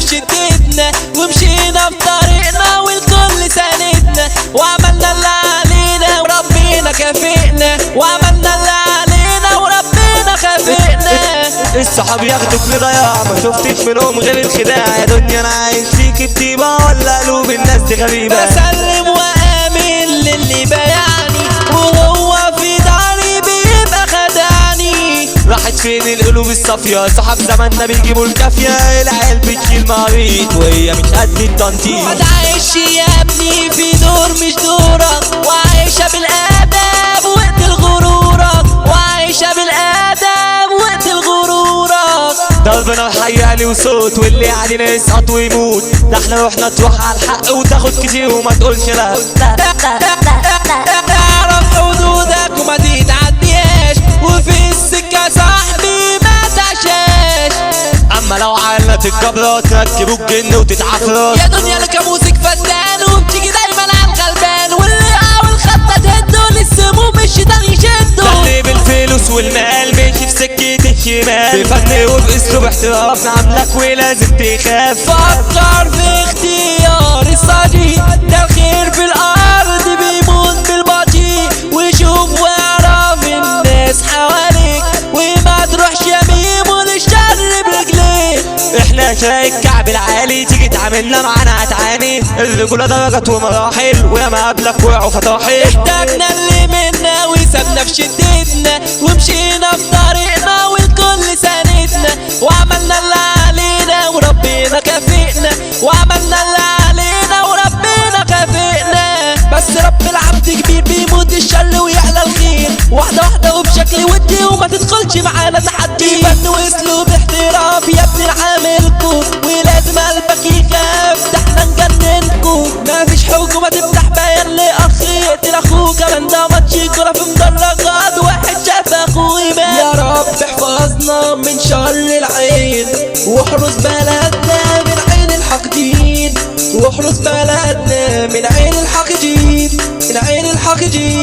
في شدتنا ومشينا في طريقنا والكل ساندنا، وعملنا اللي علينا وربنا كافئنا، وعملنا اللي علينا وربنا كافئنا. الصحاب ياخدوك لضياع ما شفتش منهم غير الخداع، يا دنيا انا عايش فيك بطيبة ولا قلوب الناس دي غريبة. بسلم وآمن للي بايعني وهو في داري بيبقى خدعني. راحت فين القلوب الصافية؟ صحاب زماننا بيجيبوا الكافية، العيال بتشيل مريض وهي مش قد التنطيط. ما تعيش يا ابني في دور مش دورك، وعايشة بالآداب وقت الغرورك، وعايشة بالآداب وقت الغرورك. ضرب نار حيالي وصوت واللي علينا يسقط ويموت، ده احنا روحنا تروح على الحق وتاخد كتير وما تقولش لا. اعرف حدودك وما تتعديهاش، وفي السكة صاحبي ما تعشاش. اما لو علت الجبرة تركبوك جن وتتعفرت. يا دنيا لك موسيقى فنان وبتيجي دايما على الغلبان، واللي اول خطة تهده للسموم الشيطان يشده. اللي بالفلوس والمال ماشي في سكة الشمال، بفن وباسلوب احتراف نعملك ولازم تخاف. فكر في اختيار الصديق، ده الخير في الارض بيموت بالبطيء. وشوف واعرف الناس حواليك وما تروحش يمين للشر برجليك. احنا شاي الكعب العالي تيجي تعاملنا معانا هتعاني، الرجولة درجات ومراحل وياما قبلك وقعوا فطاحل. احتاجنا اللي منا وسابنا في شدتنا ومشينا في طريقنا والكل ساندنا، وعملنا اللي علينا وربنا كافئنا، وعملنا اللي علينا وربنا كافئنا. بس رب العبد كبير بيموت الشر ويعلى الخير، واحدة واحدة وبشكل ودي وما تدخلش معانا تحدي. فن واسلوب احتراف يا ابني نعاملكوا، ولازم قلبك يخاف ده احنا نجننكوا. مفيش حكومة تفتح بيان لأخ يقتل اخوه، كمان ده ماتش كورة في مدرجات واحد شاف اخوه يبان. يا رب احفظنا من شر العين، واحرس بلدنا من عين الحاقدين، واحرس بلدنا من عين الحاقدين، من عين الحاقدين.